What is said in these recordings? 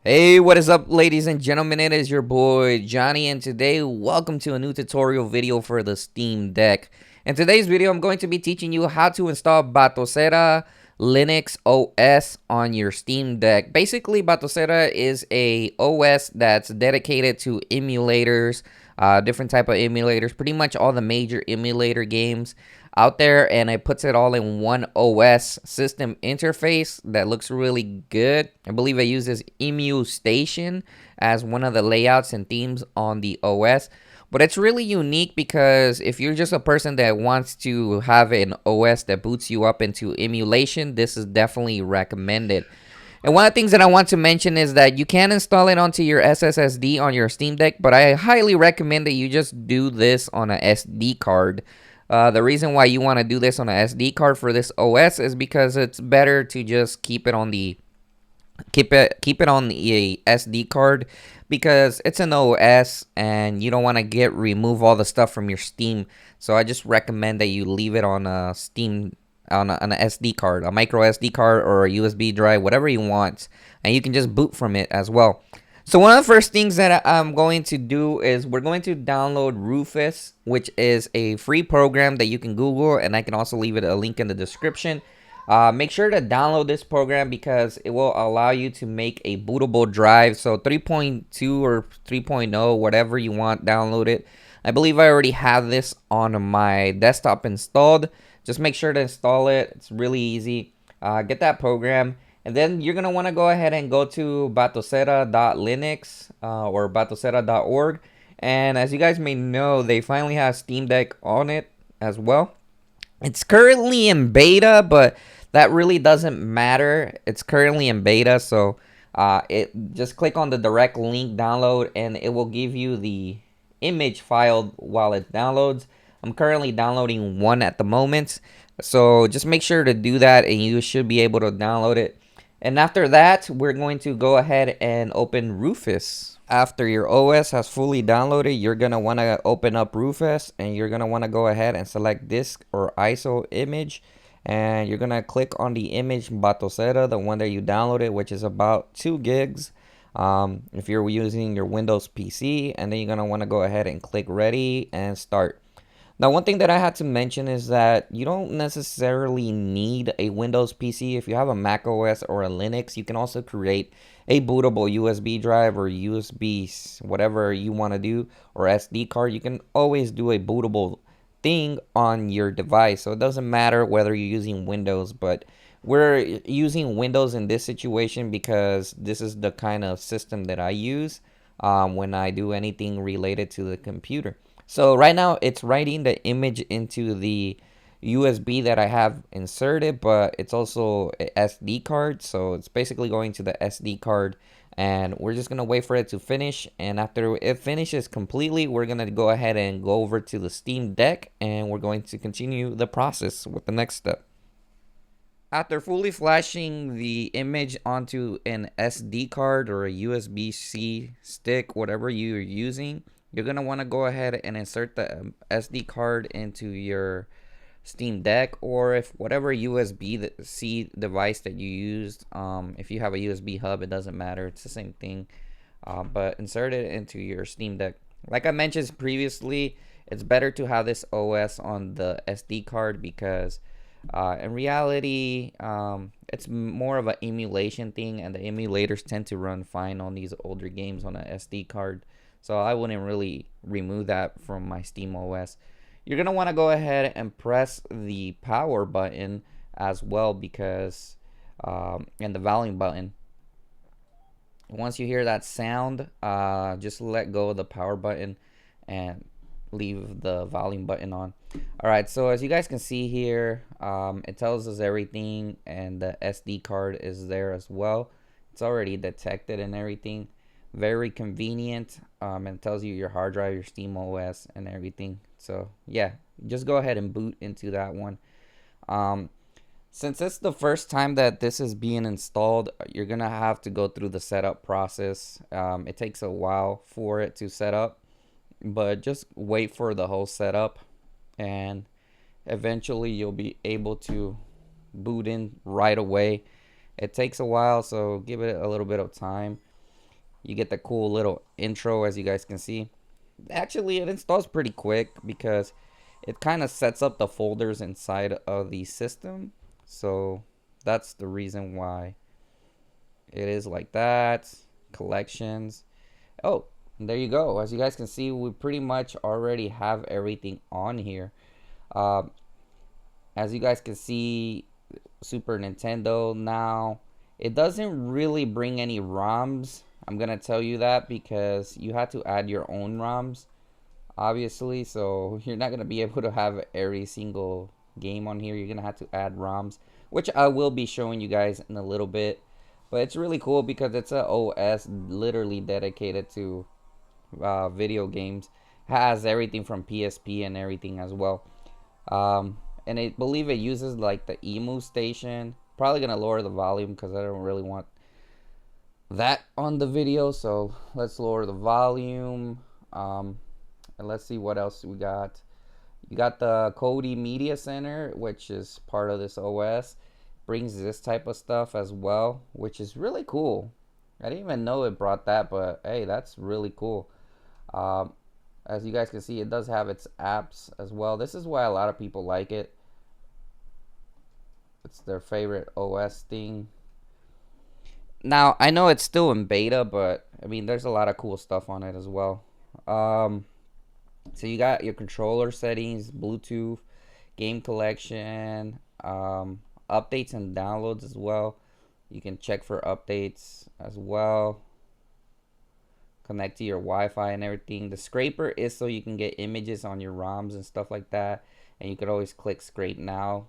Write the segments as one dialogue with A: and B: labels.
A: Hey, what is up, ladies and gentlemen? It is your boy Johnny, and today, welcome to a new tutorial video for the Steam Deck. In today's video, I'm going to be teaching you how to install Batocera Linux OS on your Steam Deck. Basically, Batocera is a OS that's dedicated to emulators, different type of emulators, pretty much all the major emulator games out there, and it puts it all in one OS system interface that looks really good. I believe it uses Emulation as one of the layouts and themes on the OS. But it's really unique because if you're just a person that wants to have an OS that boots you up into emulation, this is definitely recommended. And one of the things that I want to mention is that you can install it onto your SSD on your Steam Deck, but I highly recommend that you just do this on a SD card. The reason why you want to do this on a SD card for this OS is because it's better to just keep it on the SD card, because it's an OS and you don't want to remove all the stuff from your Steam. So I just recommend that you leave it on a Steam on an SD card, a micro SD card or a USB drive, whatever you want, and you can just boot from it as well. So one of the first things that I'm going to do is we're going to download Rufus, which is a free program that you can Google, and I can also leave it a link in the description. Make sure to download this program because it will allow you to make a bootable drive. So 3.2 or 3.0, whatever you want, download it. I believe I already have this on my desktop installed. Just make sure to install it. It's really easy. Get that program. And then you're going to want to go ahead and go to batocera.linux or batocera.org. And as you guys may know, they finally have Steam Deck on it as well. It's currently in beta, but that really doesn't matter. It's currently in beta, so it just click on the direct link download and it will give you the image file while it downloads. I'm currently downloading one at the moment, so just make sure to do that and you should be able to download it. And after that, we're going to go ahead and open Rufus. After your OS has fully downloaded, you're going to want to open up Rufus and you're going to want to go ahead and select disk or ISO image. And you're going to click on the image Batocera, the one that you downloaded, which is about 2 gigs. If you're using your Windows PC, and then you're going to want to go ahead and click ready and start. Now, one thing that I had to mention is that you don't necessarily need a Windows PC. If you have a Mac OS or a Linux, you can also create a bootable USB drive or USB, whatever you want to do, or SD card. You can always do a bootable thing on your device. So it doesn't matter whether you're using Windows, but we're using Windows in this situation because this is the kind of system that I use when I do anything related to the computer. So right now it's writing the image into the USB that I have inserted, but it's also a SD card. So it's basically going to the SD card and we're just going to wait for it to finish. And after it finishes completely, we're going to go ahead and go over to the Steam Deck and we're going to continue the process with the next step. After fully flashing the image onto an SD card or a USB-C stick, whatever you're using, you're going to want to go ahead and insert the SD card into your Steam Deck, or if whatever USB-C device that you used, if you have a USB hub, it doesn't matter. It's the same thing, but insert it into your Steam Deck. Like I mentioned previously, it's better to have this OS on the SD card because in reality, it's more of an emulation thing, and the emulators tend to run fine on these older games on an SD card. So I wouldn't really remove that from my Steam OS. You're going to want to go ahead and press the power button as well, because and the volume button. Once you hear that sound, just let go of the power button and leave the volume button on. Alright, so as you guys can see here, it tells us everything, and the SD card is there as well. It's already detected and everything. Very convenient, and tells you your hard drive, your Steam OS, and everything. So yeah, just go ahead and boot into that one. Since it's the first time that this is being installed, you're gonna have to go through the setup process. It takes a while for it to set up, but just wait for the whole setup and eventually you'll be able to boot in right away. It takes a while, so give it a little bit of time. You get the cool little intro, as you guys can see. Actually, it installs pretty quick because it kind of sets up the folders inside of the system. So that's the reason why it is like that. Collections. Oh, there you go. As you guys can see, we pretty much already have everything on here. Um, as you guys can see, Super Nintendo now, it doesn't really bring any ROMs. I'm gonna tell you that because you had to add your own ROMs, obviously, so you're not gonna be able to have every single game on here. You're gonna have to add ROMs, which I will be showing you guys in a little bit. But it's really cool because it's a OS literally dedicated to video games. Has everything from PSP and everything as well. And I believe it uses like the emu station. Probably gonna lower the volume because I don't really want that on the video. So let's lower the volume. And let's see what else we got. You got the Kodi Media Center, which is part of this OS. Brings this type of stuff as well, which is really cool. I didn't even know it brought that, but hey, that's really cool. As you guys can see, it does have its apps as well. This is why a lot of people like it. It's their favorite OS thing. Now, I know it's still in beta, but I mean, there's a lot of cool stuff on it as well. So you got your controller settings, Bluetooth, game collection, updates and downloads as well. You can check for updates as well. Connect to your Wi-Fi and everything. The scraper is so you can get images on your ROMs and stuff like that. And you could always click scrape now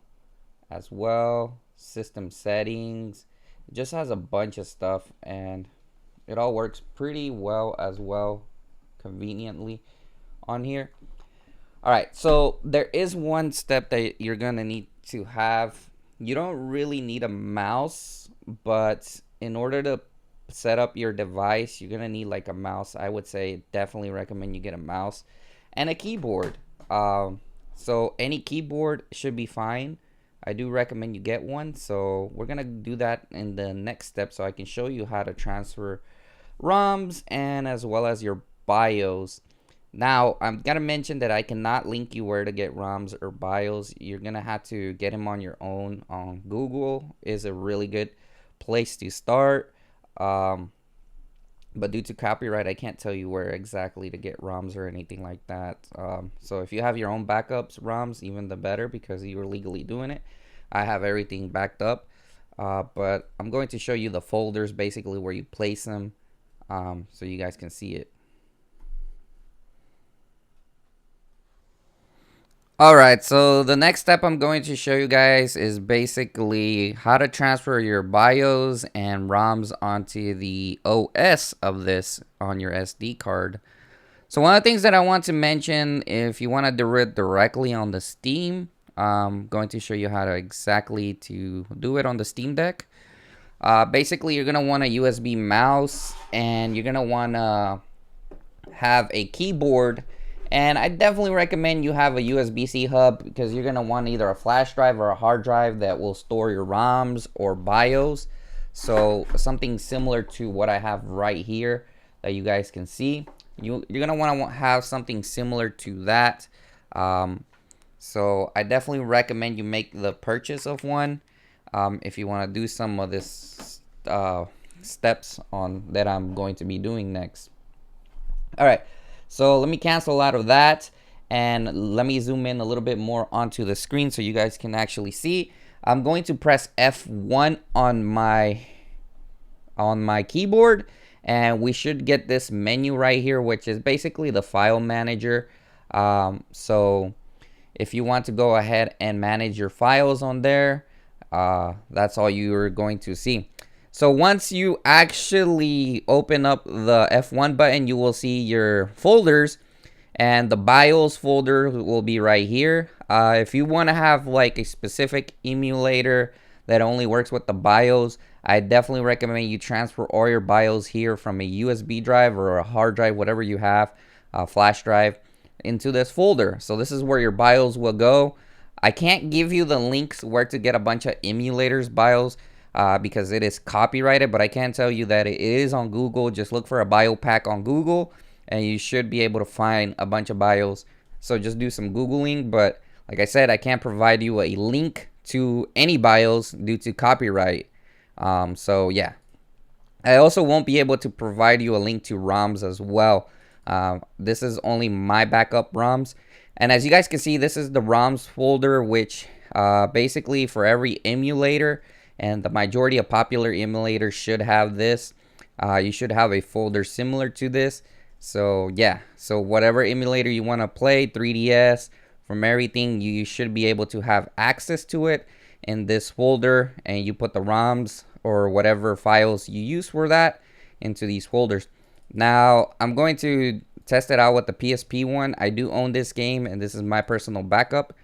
A: as well. System settings. It just has a bunch of stuff and it all works pretty well as well, conveniently on here. Alright, so there is one step that you're gonna need to have. You don't really need a mouse, but in order to set up your device, you're gonna need like a mouse. I would say definitely recommend you get a mouse and a keyboard. So any keyboard should be fine. I do recommend you get one. So we're gonna do that in the next step so I can show you how to transfer ROMs and as well as your BIOS. Now, I'm gonna mention that I cannot link you where to get ROMs or BIOS. You're gonna have to get them on your own. Google is a really good place to start. But due to copyright, I can't tell you where exactly to get ROMs or anything like that. So if you have your own backups ROMs, even the better because you're legally doing it. I have everything backed up. But I'm going to show you the folders basically where you place them so you guys can see it. Alright, so the next step I'm going to show you guys is basically how to transfer your BIOS and ROMs onto the OS of this on your SD card. So one of the things that I want to mention, if you want to do it directly on the Steam, I'm going to show you how to exactly to do it on the Steam Deck. Basically, you're going to want a USB mouse and you're going to want to have a keyboard. And I definitely recommend you have a USB-C hub because you're going to want either a flash drive or a hard drive that will store your ROMs or BIOS. So something similar to what I have right here that you guys can see. You're going to want to have something similar to that. So I definitely recommend you make the purchase of one if you want to do some of this steps on that I'm going to be doing next. All right. So let me cancel out of that and let me zoom in a little bit more onto the screen so you guys can actually see. I'm going to press F1 on my keyboard and we should get this menu right here, which is basically the file manager. So if you want to go ahead and manage your files on there, that's all you're going to see. So once you actually open up the F1 button, you will see your folders and the BIOS folder will be right here. If you want to have like a specific emulator that only works with the BIOS, I definitely recommend you transfer all your BIOS here from a USB drive or a hard drive, whatever you have, a flash drive, into this folder. So this is where your BIOS will go. I can't give you the links where to get a bunch of emulators BIOS. because it is copyrighted, but I can tell you that it is on Google. Just look for a bio pack on Google and you should be able to find a bunch of bios. So just do some Googling, but like I said, I can't provide you a link to any bios due to copyright. So yeah, I also won't be able to provide you a link to ROMs as well. This is only my backup ROMs. And as you guys can see, this is the ROMs folder, which basically for every emulator, and the majority of popular emulators should have this. You should have a folder similar to this. So yeah, so whatever emulator you want to play, 3DS, from everything, you should be able to have access to it in this folder, and you put the ROMs or whatever files you use for that into these folders. Now I'm going to test it out with the PSP one. I do own this game and this is my personal backup.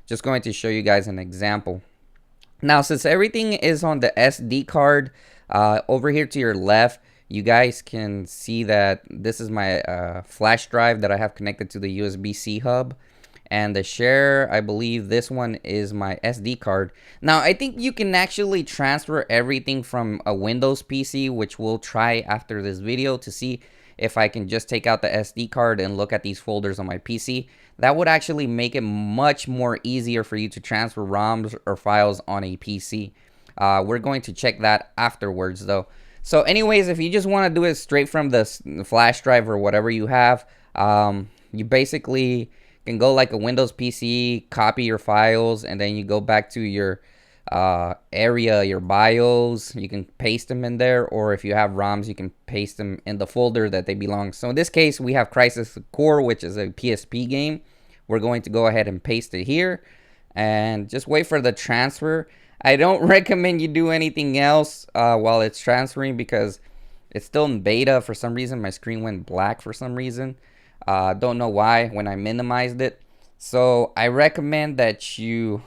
A: Just going to show you guys an example. Now since everything is on the SD card, over here to your left, you guys can see that this is my flash drive that I have connected to the USB-C hub. And the share, I believe this one is my SD card. Now I think you can actually transfer everything from a Windows PC, which we'll try after this video to see if I can just take out the SD card and look at these folders on my PC. That would actually make it much more easier for you to transfer ROMs or files on a PC. We're going to check that afterwards though. So anyways, if you just want to do it straight from the flash drive or whatever you have, you basically can go like a Windows PC, copy your files, and then you go back to your area, your BIOS. You can paste them in there, or if you have ROMs, you can paste them in the folder that they belong. So in this case, we have Crisis Core, which is a PSP game. We're going to go ahead and paste it here and just wait for the transfer. I don't recommend you do anything else while it's transferring because it's still in beta. For some reason, my screen went black for some reason. Don't know why when I minimized it. So I recommend that you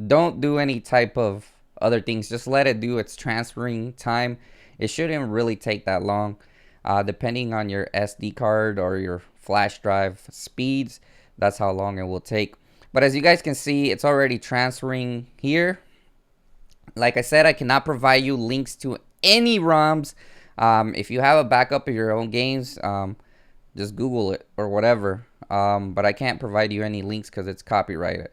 A: don't do any type of other things. Just let it do its transferring time. It shouldn't really take that long. Depending on your SD card or your flash drive speeds, that's how long it will take. But as you guys can see, it's already transferring here. Like I said, I cannot provide you links to any ROMs. If you have a backup of your own games, just Google it or whatever. But I can't provide you any links because it's copyrighted.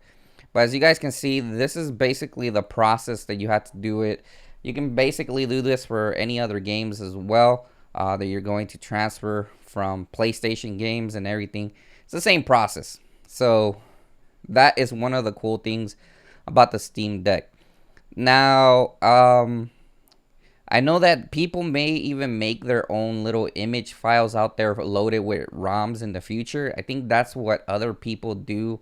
A: But as you guys can see, this is basically the process that you have to do it. You can basically do this for any other games as well that you're going to transfer from PlayStation games and everything. It's the same process. So that is one of the cool things about the Steam Deck. Now, I know that people may even make their own little image files out there loaded with ROMs in the future. I think that's what other people do.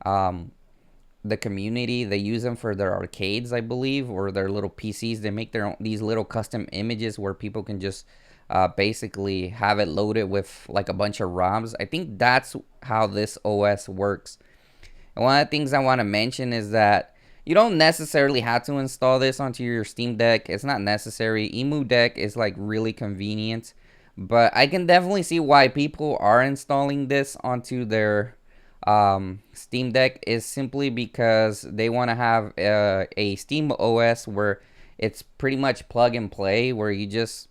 A: The community, they use them for their arcades, I believe, or their little PCs. They make their own, these little custom images where people can just basically have it loaded with like a bunch of ROMs. I think that's how this OS works. And one of the things I want to mention is that you don't necessarily have to install this onto your Steam Deck. It's not necessary. Emu Deck is like really convenient, but I can definitely see why people are installing this onto their Steam Deck is simply because they want to have a Steam OS where it's pretty much plug and play, where you just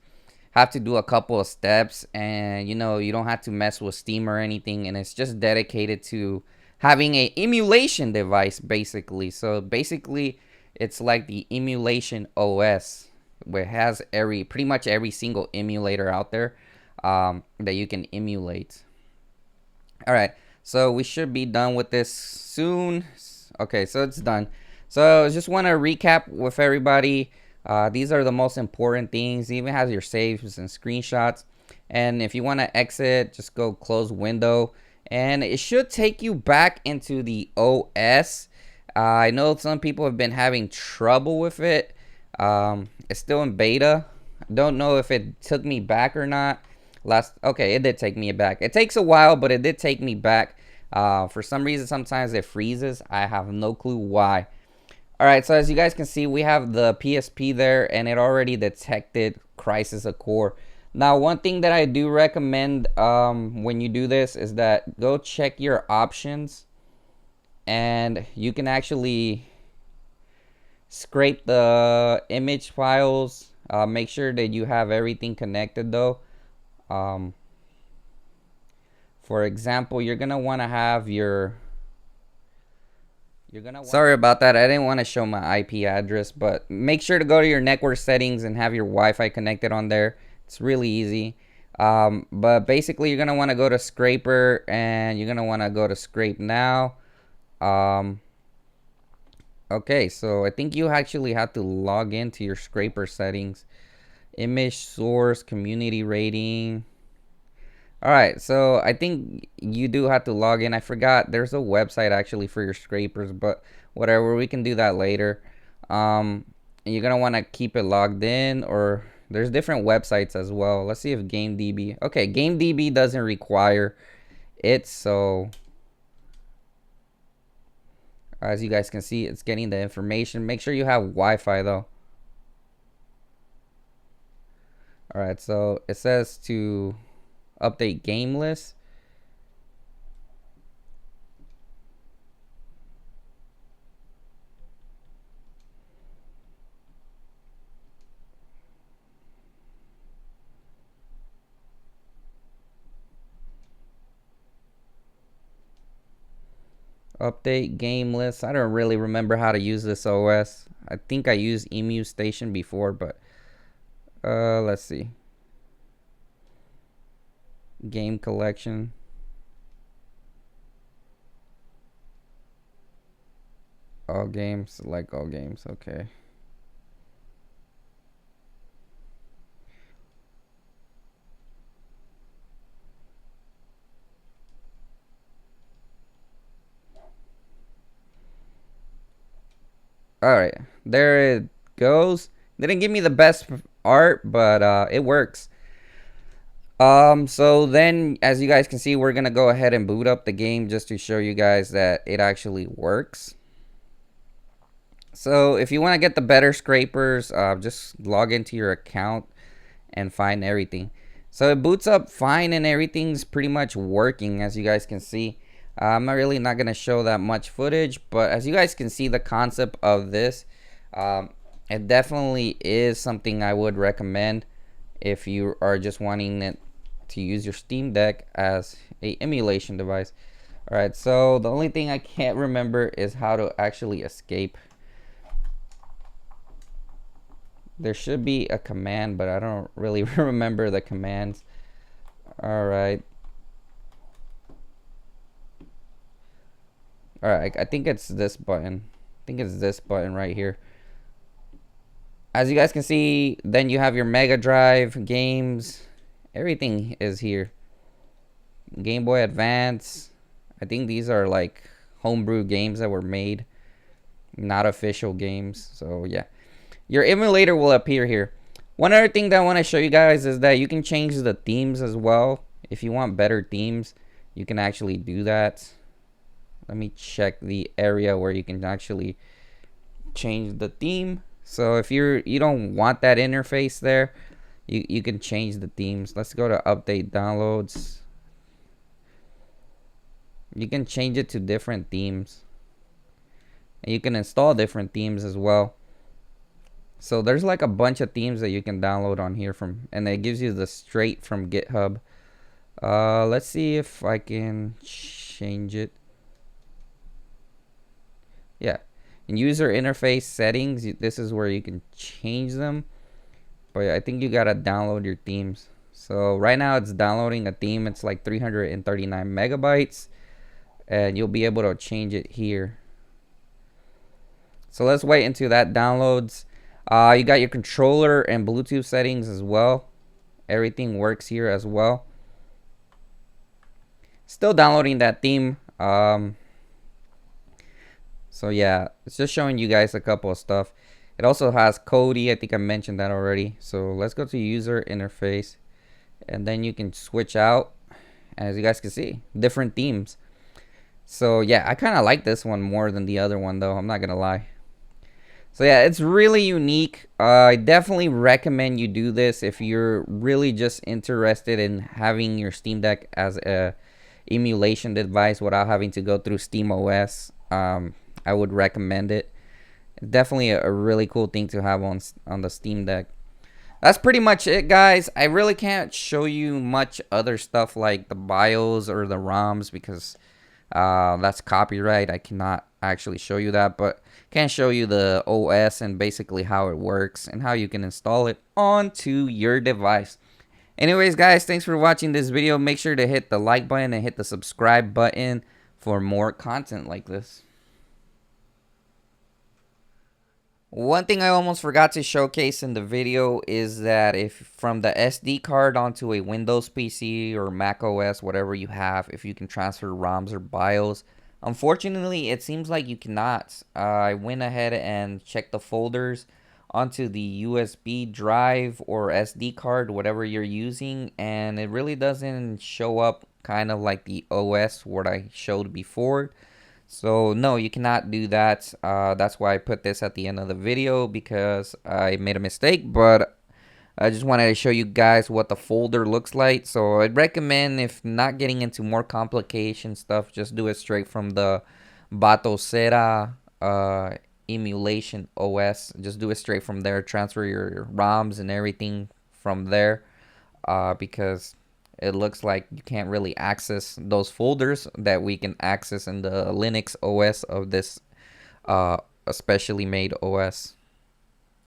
A: have to do a couple of steps and you don't have to mess with Steam or anything, and it's just dedicated to having a emulation device basically. So basically it's like the Emulation OS, where it has pretty much every single emulator out there that you can emulate. All right, so we should be done with this soon. Okay, so it's done. So I just want to recap with everybody. These are the most important things. It even has your saves and screenshots. And if you want to exit, just go close window. And it should take you back into the OS. I know some people have been having trouble with it. It's still in beta. I don't know if it took me back or not. Okay, it did take me back. It takes a while, but it did take me back. For some reason, sometimes it freezes. I have no clue why. All right, so as you guys can see, we have the PSP there, and it already detected Crisis Core. Now, one thing that I do recommend when you do this is that go check your options, and you can actually scrape the image files. Make sure that you have everything connected though. For example, you're gonna want to have your sorry about that. I didn't want to show my IP address, but make sure to go to your network settings and have your Wi-Fi connected on there. It's really easy. But basically, you're gonna want to go to Scraper and you're gonna want to go to Scrape Now. Okay, so I think you actually have to log into your Scraper settings. Image source, community rating. Alright, so I think you do have to log in. I forgot there's a website actually for your scrapers, but whatever, we can do that later. You're gonna want to keep it logged in, or there's different websites as well. Let's see if GameDB. Okay, GameDB doesn't require it, so as you guys can see, it's getting the information. Make sure you have Wi-Fi though. Alright, so it says to update game list. Update game list. I don't really remember how to use this OS. I think I used Emulation before, but let's see. Game collection. All games. Select all games. Okay. Alright, there it goes. Didn't give me the best art, but it works. So then, as you guys can see, we're gonna go ahead and boot up the game just to show you guys that it actually works. So if you want to get the better scrapers, just log into your account and find everything. So it boots up fine and everything's pretty much working, as you guys can see. I'm not really not going to show that much footage, but as you guys can see, the concept of this, it definitely is something I would recommend if you are just wanting it to use your Steam Deck as a emulation device. Alright, so the only thing I can't remember is how to actually escape. There should be a command, but I don't really remember the commands. Alright. Alright, I think it's this button. I think it's this button right here. As you guys can see, then you have your Mega Drive games. Everything is here. Game Boy Advance. I think these are like homebrew games that were made, not official games. So yeah, your emulator will appear here. One other thing that I want to show you guys is that you can change the themes as well. If you want better themes, you can actually do that. Let me check the area where you can actually change the theme. So if you don't want that interface there, you can change the themes. Let's go to update downloads. You can change it to different themes, and you can install different themes as well. So there's like a bunch of themes that you can download on here from, and it gives you the straight from GitHub. Let's see if I can change it. Yeah, in user interface settings, this is where you can change them, but I think you gotta download your themes. So right now it's downloading a theme. It's like 339 megabytes, and you'll be able to change it here. So let's wait until that downloads. You got your controller and Bluetooth settings as well. Everything works here as well. Still downloading that theme. So yeah, it's just showing you guys a couple of stuff. It also has Kodi. I think I mentioned that already. So let's go to user interface, and then you can switch out. As you guys can see, different themes. So yeah, I kind of like this one more than the other one though. I'm not gonna lie. So yeah, it's really unique. I definitely recommend you do this if you're really just interested in having your Steam Deck as a emulation device without having to go through Steam OS. I would recommend it. Definitely a really cool thing to have on the Steam Deck. That's pretty much it, guys. I really can't show you much other stuff like the BIOS or the ROMs because that's copyright. I cannot actually show you that, but can show you the OS and basically how it works and how you can install it onto your device. Anyways, guys, thanks for watching this video. Make sure to hit the like button and hit the subscribe button for more content like this. One thing I almost forgot to showcase in the video is that if from the SD card onto a Windows PC or Mac OS, whatever you have, if you can transfer ROMs or BIOS. Unfortunately, it seems like you cannot. I went ahead and checked the folders onto the USB drive or SD card, whatever you're using, and it really doesn't show up kind of like the OS what I showed before. So no, you cannot do that. That's why I put this at the end of the video because I made a mistake, but I just wanted to show you guys what the folder looks like. So I'd recommend, if not getting into more complication stuff, just do it straight from the Batocera Emulation OS. Just do it straight from there. Transfer your ROMs and everything from there, because it looks like you can't really access those folders that we can access in the Linux OS of this especially made OS.